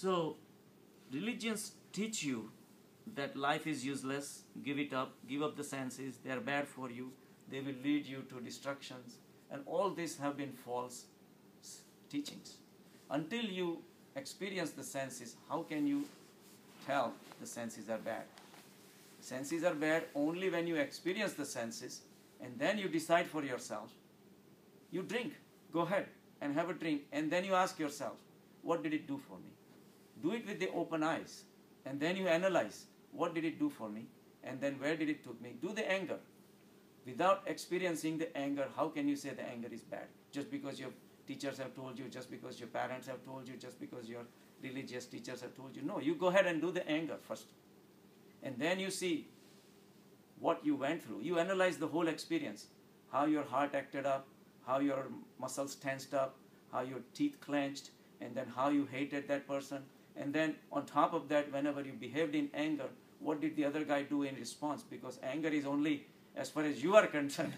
So, religions teach you that life is useless, give it up, give up the senses, they are bad for you, they will lead you to destructions, and all these have been false teachings. Until you experience the senses, how can you tell the senses are bad? Senses are bad only when you experience the senses, and then you decide for yourself. You drink, go ahead and have a drink, and then you ask yourself, what did it do for me? Do it with the open eyes, and then you analyze, what did it do for me, and then where did it took me? Do the anger. Without experiencing the anger, how can you say the anger is bad? Just because your teachers have told you, just because your parents have told you, just because your religious teachers have told you. No, you go ahead and do the anger first. And then you see what you went through. You analyze the whole experience, how your heart acted up, how your muscles tensed up, how your teeth clenched, and then how you hated that person. And then on top of that, whenever you behaved in anger, what did the other guy do in response? Because anger is only as far as you are concerned.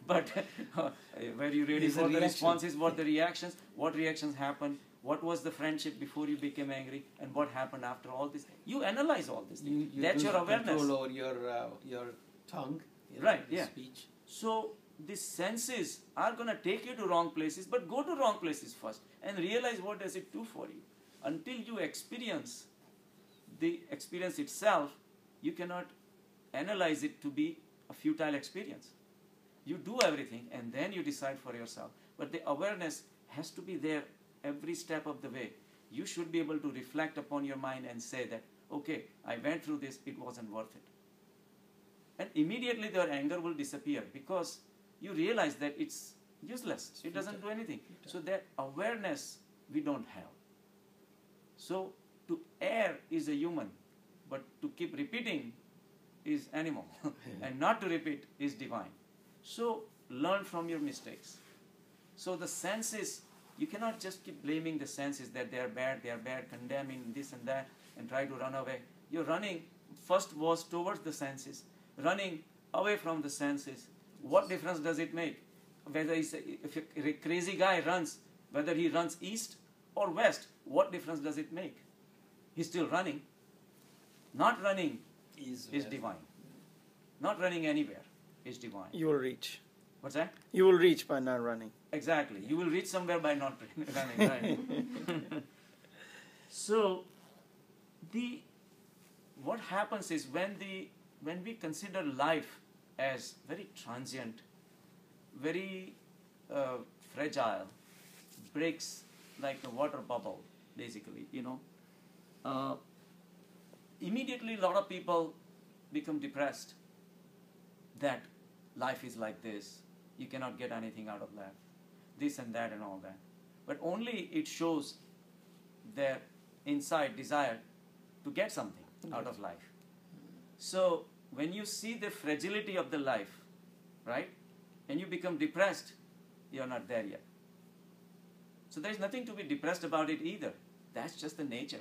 But were you ready for the responses? What the reactions? What reactions happened? What was the friendship before you became angry? And what happened after all this? You analyze all this. That's your awareness. Control over your tongue, right? Yeah. Speech. So the senses are going to take you to wrong places, but go to wrong places first and realize what does it do for you. Until you experience the experience itself, you cannot analyze it to be a futile experience. You do everything and then you decide for yourself. But the awareness has to be there every step of the way. You should be able to reflect upon your mind and say that, okay, I went through this, it wasn't worth it. And immediately their anger will disappear because you realize that it's useless. It doesn't do anything. So that awareness we don't have. So to err is a human, but to keep repeating is animal. And not to repeat is divine. So learn from your mistakes. So the senses, you cannot just keep blaming the senses that they are bad, condemning this and that, and try to run away. You're running, first was towards the senses, running away from the senses. What difference does it make? Whether if a crazy guy runs, whether he runs east or west, what difference does it make? He's still running. Not running is divine. Not running anywhere is divine. You will reach. What's that? You will reach by not running. Exactly. You will reach somewhere by not running. Right? So, what happens is when we consider life as very transient, very fragile, breaks like a water bubble, basically, immediately a lot of people become depressed that life is like this, you cannot get anything out of life, this and that and all that. But only it shows their inside desire to get something out of life. So when you see the fragility of the life, right, and you become depressed, you're not there yet. So there's nothing to be depressed about it either. That's just the nature.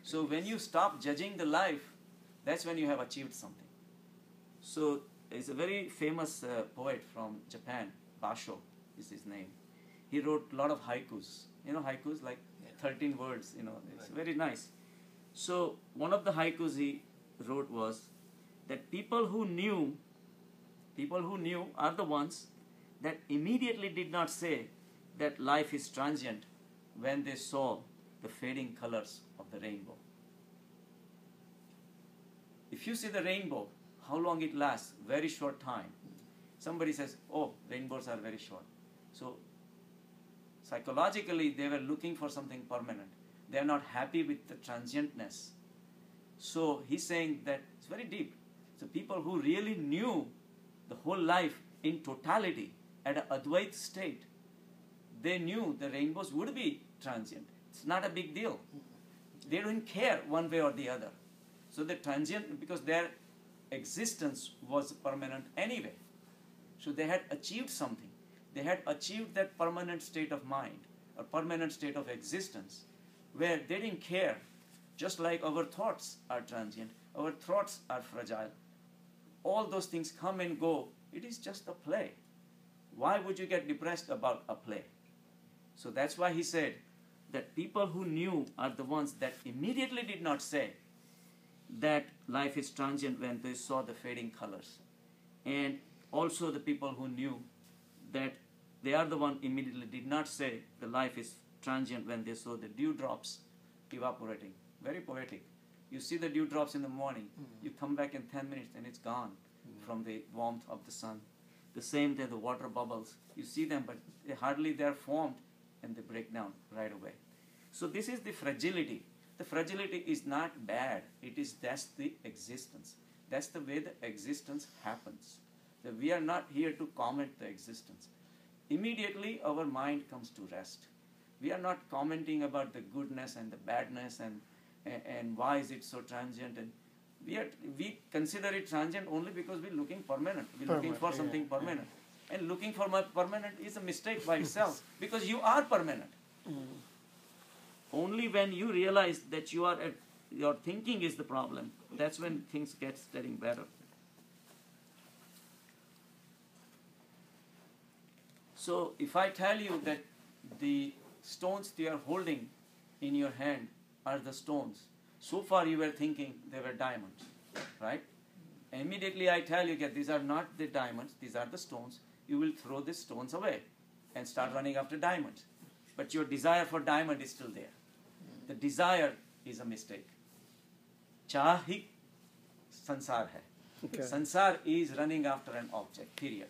So when you stop judging the life, that's when you have achieved something. So there's a very famous poet from Japan, Basho is his name. He wrote a lot of haikus. You know haikus, like 13 words, it's very nice. So one of the haikus he wrote was that people who knew are the ones that immediately did not say that life is transient when they saw the fading colors of the rainbow. If you see the rainbow, how long it lasts? Very short time. Somebody says, oh, rainbows are very short. So psychologically, they were looking for something permanent. They are not happy with the transientness. So he's saying that it's very deep. So people who really knew the whole life in totality at an Advait state, they knew the rainbows would be transient. It's not a big deal. They don't care one way or the other. So the transient, because their existence was permanent anyway. So they had achieved something. They had achieved that permanent state of mind, a permanent state of existence, where they didn't care. Just like our thoughts are transient, our thoughts are fragile. All those things come and go. It is just a play. Why would you get depressed about a play? So that's why he said, that people who knew are the ones that immediately did not say that life is transient when they saw the fading colors. And also the people who knew that they are the one immediately did not say the life is transient when they saw the dewdrops evaporating. Very poetic. You see the dewdrops in the morning, you come back in 10 minutes and it's gone from the warmth of the sun. The same thing, the water bubbles. You see them, but they are formed and they break down right away. So this is the fragility. The fragility is not bad. That's the existence. That's the way the existence happens. That we are not here to comment the existence. Immediately our mind comes to rest. We are not commenting about the goodness and the badness and why is it so transient. And we consider it transient only because we're looking permanent. We're looking for something permanent. And looking for permanent is a mistake by itself because you are permanent. Only when you realize that your thinking is the problem, that's when things get getting better. So if I tell you that the stones you are holding in your hand are the stones, so far you were thinking they were diamonds, right? Immediately I tell you that these are not the diamonds, these are the stones, you will throw these stones away and start running after diamonds. But your desire for diamond is still there. The desire is a mistake. Chah hi sansar hai. Okay. Sansar is running after an object, period.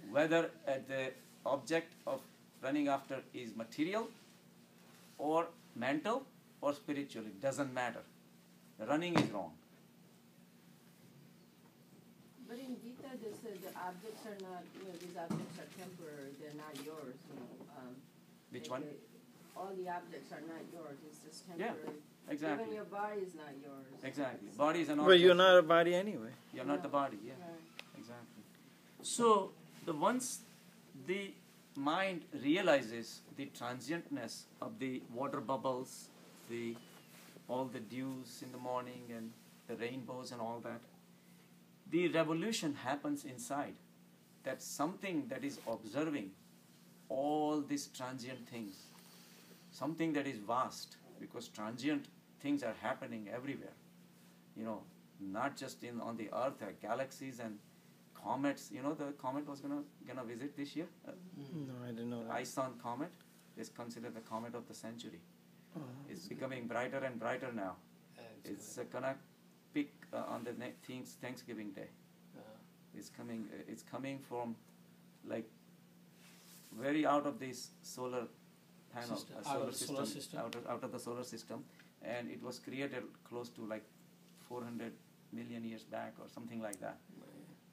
Whether the object of running after is material or mental or spiritual, it doesn't matter. Running is wrong. But in Gita, they said the objects are not, these objects are temporary, they're not yours, Which one? All the objects are not yours, it's just Yeah, temporary. exactly. Even your body is not yours. Exactly. Body is an object. But you're not a body anyway. You're not the body, yeah. Right. Exactly. So once the mind realizes the transientness of the water bubbles, all the dews in the morning and the rainbows and all that, the revolution happens inside. That something that is observing all these transient things, something that is vast, because transient things are happening everywhere. Not just on the earth, there are galaxies and comets. The comet was gonna visit this year. No, I didn't know that. Ison comet is considered the comet of the century. Oh, It's becoming brighter and brighter now. It's gonna peak on the Thanksgiving Day. It's coming from like very out of this solar panel, Solar system. out of the solar system, and it was created close to like 400 million years back or something like that.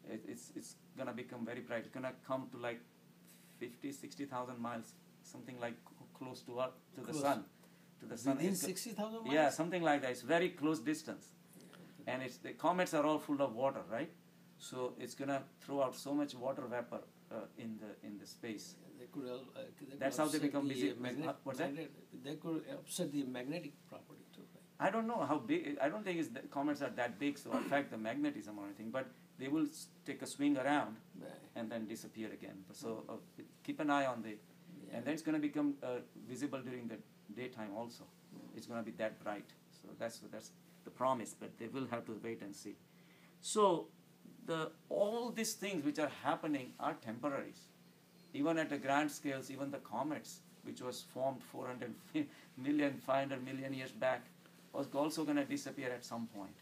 It's gonna become very bright. It's gonna come to like 50,000-60,000 miles, something like close to the Close. sun. To the sun. Within It's 60,000 miles? Yeah, something like that. It's very close distance, and the comets are all full of water, right? So it's gonna throw out so much water vapor in the space. They could, That's how they upset become the busy. What's that? They could upset the magnetic property too, right? I don't know how big. I don't think the comets are that big to affect the magnetism or anything. But they will take a swing around Right. and then disappear again. So keep an eye on and then it's going to become visible during the daytime also. It's going to be that bright. So that's the promise. But they will have to wait and see. So all these things which are happening are temporaries. Even at the grand scales, even the comets, which was formed 400 million, 500 million years back, was also going to disappear at some point.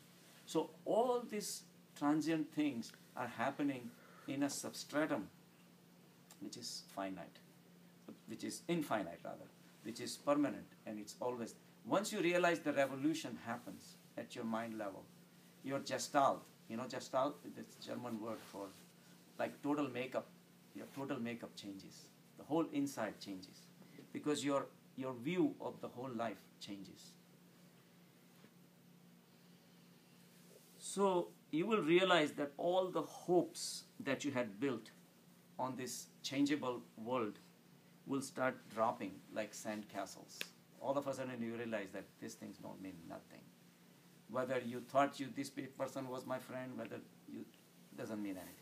So all these transient things are happening in a substratum which is finite, which is infinite rather, which is permanent, and it's always. Once you realize the revolution happens at your mind level, your Gestalt, Gestalt is the German word for like total makeup. Your total makeup changes. The whole inside changes because your view of the whole life changes. So you will realize that all the hopes that you had built on this changeable world will start dropping like sand castles. All of a sudden you realize that these things don't mean nothing. Whether you thought this person was my friend, doesn't mean anything.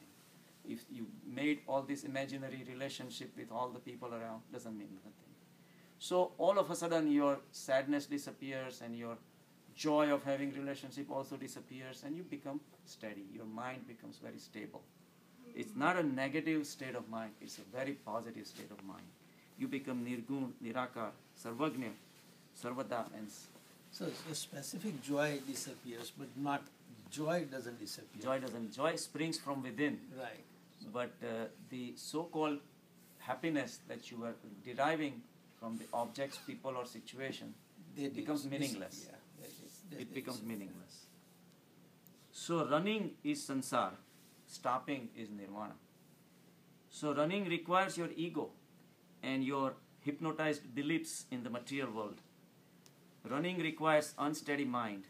If you made all this imaginary relationship with all the people around, doesn't mean nothing. So all of a sudden your sadness disappears and your joy of having relationship also disappears and you become steady. Your mind becomes very stable. It's not a negative state of mind, it's a very positive state of mind. You become nirgun, nirakar, sarvagnya, sarvada, and So a specific joy disappears, but not joy doesn't disappear. joy springs from within. Right. But the so-called happiness that you are deriving from the objects, people, or situation becomes meaningless. It becomes meaningless. So running is sansar, stopping is nirvana. So running requires your ego and your hypnotized beliefs in the material world. Running requires unsteady mind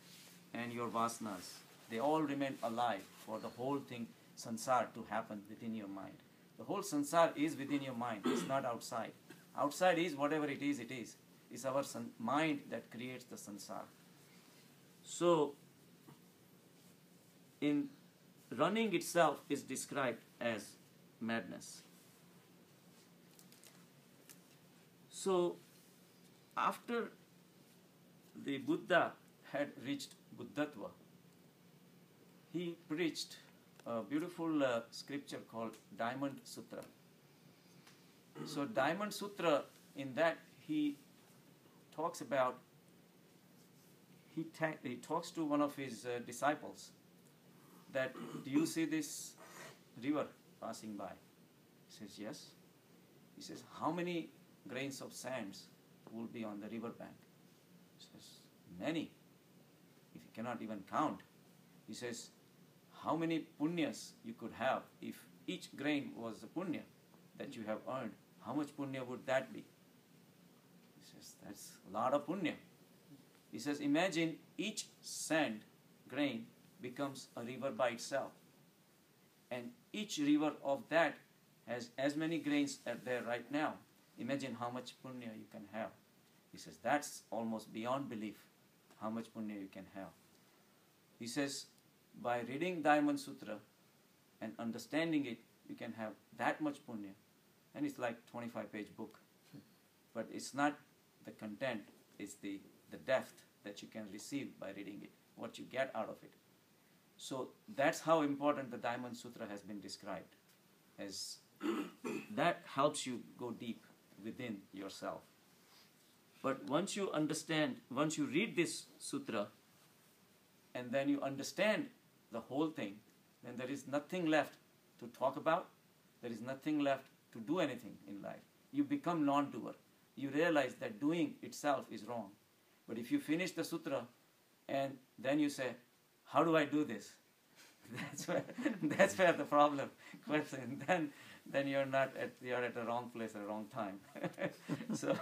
and your vasanas. They all remain alive for the whole thing, sansar, to happen within your mind. The whole sansar is within your mind. It's not outside. Outside is whatever it is, it is. It's our mind that creates the sansar. So, in running itself is described as madness. So, after the Buddha had reached Buddhatva, he preached a beautiful scripture called Diamond Sutra. So Diamond Sutra, in that he talks about, he talks to one of his disciples that, do you see this river passing by? He says, yes. He says, how many grains of sands will be on the river bank? He says, many, if you cannot even count. He says, how many punyas you could have if each grain was a punya that you have earned? How much punya would that be? He says, that's a lot of punya. He says, imagine each sand grain becomes a river by itself. And each river of that has as many grains as there right now. Imagine how much punya you can have. He says, that's almost beyond belief, how much punya you can have. He says, by reading Diamond Sutra and understanding it, you can have that much punya. And it's like 25-page book. But it's not the content, it's the depth that you can receive by reading it, what you get out of it. So that's how important the Diamond Sutra has been described, as that helps you go deep within yourself. But once you understand, once you read this sutra, and then you understand the whole thing, then there is nothing left to talk about, there is nothing left to do anything in life. You become non-doer. You realize that doing itself is wrong. But if you finish the sutra and then you say, how do I do this? That's where the problem question. Then you're at the wrong place at the wrong time. So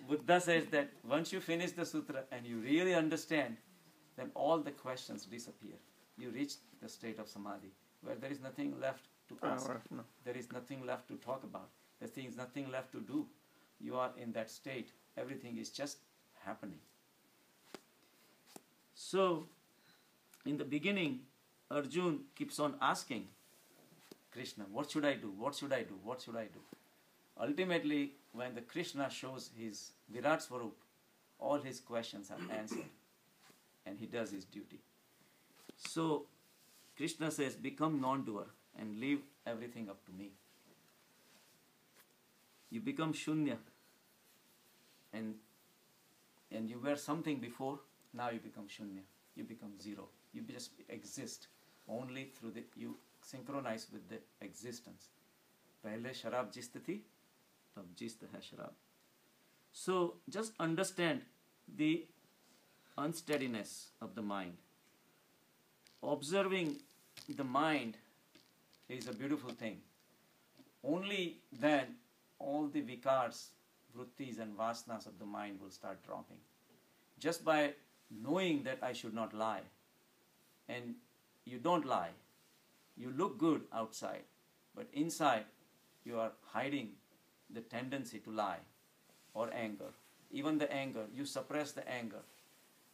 Buddha says that once you finish the sutra and you really understand, then all the questions disappear. You reach the state of samadhi where there is nothing left to ask. No. There is nothing left to talk about. There is nothing left to do. You are in that state. Everything is just happening. So, in the beginning, Arjun keeps on asking Krishna, what should I do? What should I do? What should I do? Ultimately, when the Krishna shows his Virat Swarup, all his questions are answered. And he does his duty. So, Krishna says, become non-doer and leave everything up to me. You become shunya. And you were something before, now you become shunya. You become zero. You just exist only through you synchronize with the existence. Pehle sharab jistati, tab jist hai sharab. So just understand the unsteadiness of the mind. Observing the mind is a beautiful thing. Only then all the vikars, vrittis and vasanas of the mind will start dropping. Just by knowing that I should not lie, and you don't lie, you look good outside, but inside you are hiding the tendency to lie or anger. Even the anger, you suppress the anger.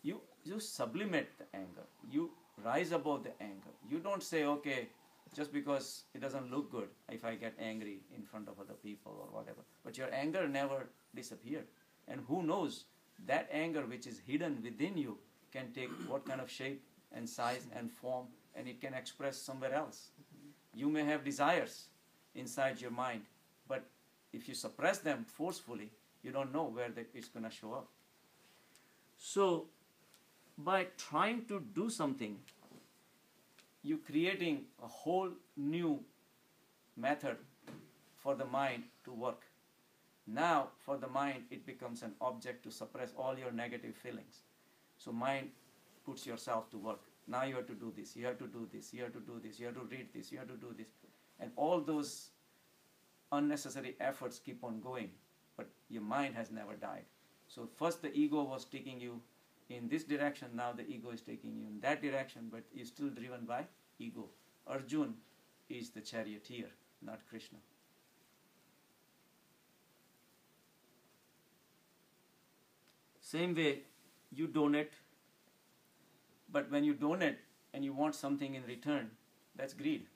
You sublimate the anger. You rise above the anger. You don't say, okay, just because it doesn't look good if I get angry in front of other people or whatever. But your anger never disappeared. And who knows, that anger which is hidden within you can take what kind of shape and size and form, and it can express somewhere else. You may have desires inside your mind, but if you suppress them forcefully, you don't know where it's going to show up. So, by trying to do something, you're creating a whole new method for the mind to work. Now, for the mind, it becomes an object to suppress all your negative feelings. So mind puts yourself to work. Now you have to do this, you have to do this, you have to do this, you have to read this, you have to do this. And all those unnecessary efforts keep on going, but your mind has never died. So first the ego was taking you in this direction, now the ego is taking you in that direction, but you're still driven by ego. Arjun is the charioteer, not Krishna. Same way, you donate, but when you donate and you want something in return, that's greed.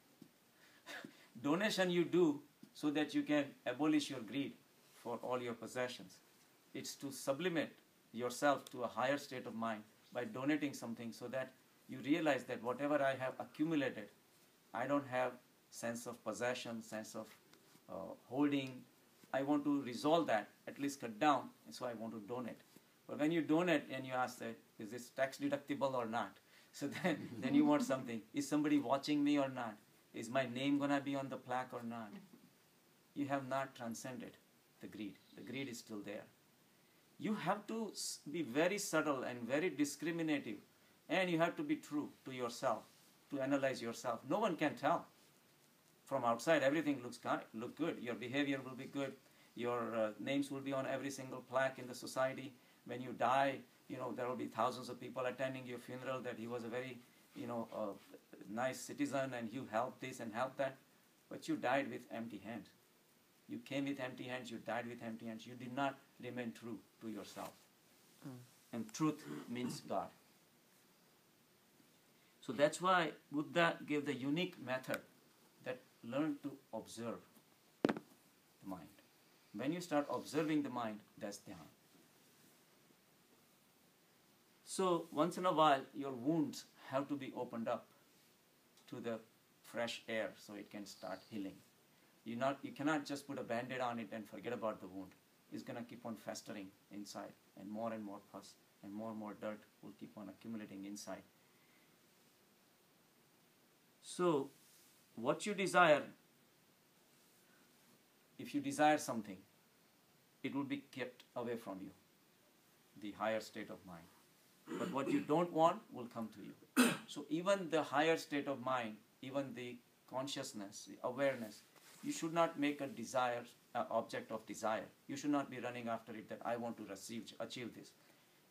Donation you do so that you can abolish your greed for all your possessions. It's to sublimate yourself to a higher state of mind by donating something so that you realize that whatever I have accumulated, I don't have sense of possession, sense of holding. I want to resolve that, at least cut down, and so I want to donate. But when you donate and you ask that, is this tax deductible or not? So then you want something. Is somebody watching me or not? Is my name going to be on the plaque or not? You have not transcended the greed. The greed is still there. You have to be very subtle and very discriminative, and you have to be true to yourself, to analyze yourself. No one can tell. From outside, everything look good. Your behavior will be good. Your names will be on every single plaque in the society. When you die, there will be thousands of people attending your funeral that he was a very, nice citizen and you helped this and helped that. But you died with empty hands. You came with empty hands, you died with empty hands. You did not remain true to yourself. And truth means God. So that's why Buddha gave the unique method that learn to observe the mind. When you start observing the mind, that's dhyana. So once in a while, your wounds have to be opened up to the fresh air so it can start healing. You cannot just put a band-aid on it and forget about the wound. It's going to keep on festering inside, and more pus and more dirt will keep on accumulating inside. So what you desire, if you desire something, it will be kept away from you, the higher state of mind. But what you don't want will come to you. So even the higher state of mind, even the consciousness, the awareness, you should not make a desire an object of desire. You should not be running after it that I want to achieve this.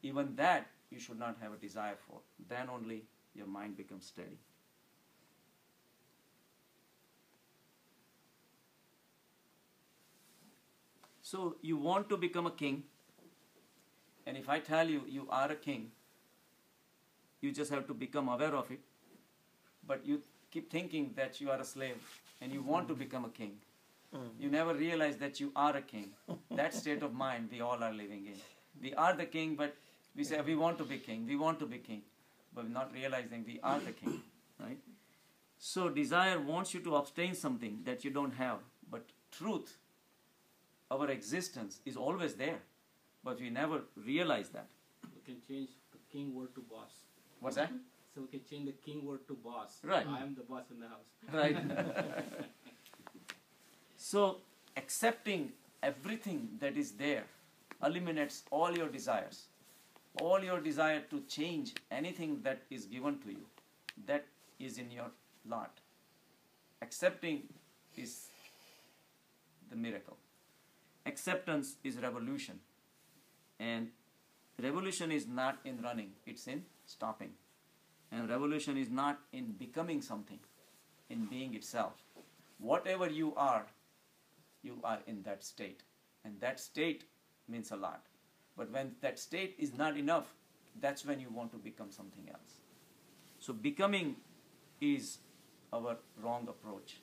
Even that you should not have a desire for. Then only your mind becomes steady. So you want to become a king, and if I tell you you are a king, you just have to become aware of it. But you keep thinking that you are a slave and you want to become a king. You never realize that you are a king. That state of mind we all are living in. We are the king, but we say we want to be king, we want to be king. But not realizing we are the king, right? So desire wants you to abstain something that you don't have. But truth, our existence is always there. But we never realize that. We can change the king word to boss. What's that? So we can change the king word to boss. Right. I am the boss in the house. Right. So accepting everything that is there eliminates all your desires. All your desire to change anything that is given to you, that is in your lot. Accepting is the miracle. Acceptance is revolution. And revolution is not in running, it's in stopping. And revolution is not in becoming something, in being itself. Whatever you are in that state. And that state means a lot. But when that state is not enough, that's when you want to become something else. So becoming is our wrong approach.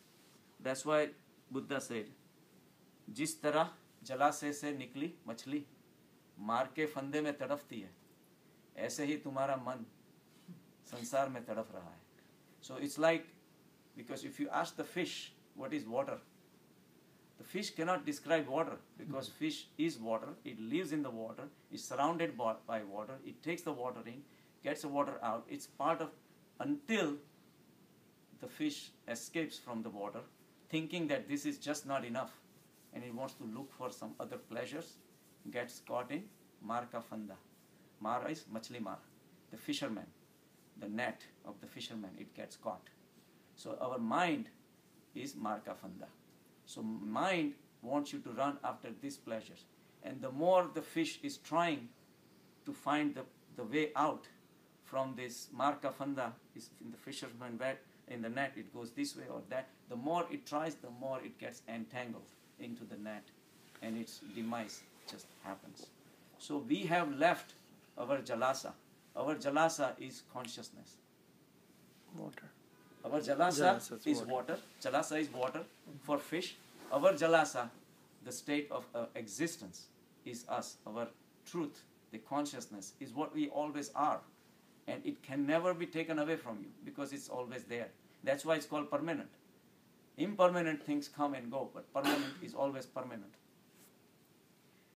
That's why Buddha said, Jis tarah जलाशय से निकली मछली मार के फंदे में तड़पती है, ऐसे ही तुम्हारा मन संसार में तड़प रहा है. So it's like, because if you ask the fish what is water, the fish cannot describe water, because fish is water, it lives in the water, is surrounded by water, it takes the water in, gets the water out, it's part of, until the fish escapes from the water, thinking that this is just not enough, and it wants to look for some other pleasures, gets caught in Marka Fanda. Mara is Machli Mar, the fisherman, the net of the fisherman, it gets caught. So our mind is Marka Fanda. So mind wants you to run after these pleasures. And the more the fish is trying to find the way out from this Marka Fanda, is in the fisherman bed, in the net, it goes this way or that. The more it tries, the more it gets entangled into the net, and its demise just happens. So we have left our jalasa. Our jalasa is consciousness. Water. Our jalasa Jalasa is is water. Jalasa is water for fish. Our jalasa, the state of existence, is us. Our truth, the consciousness, is what we always are. And it can never be taken away from you, because it's always there. That's why it's called permanent. Impermanent things come and go, but permanent is always permanent.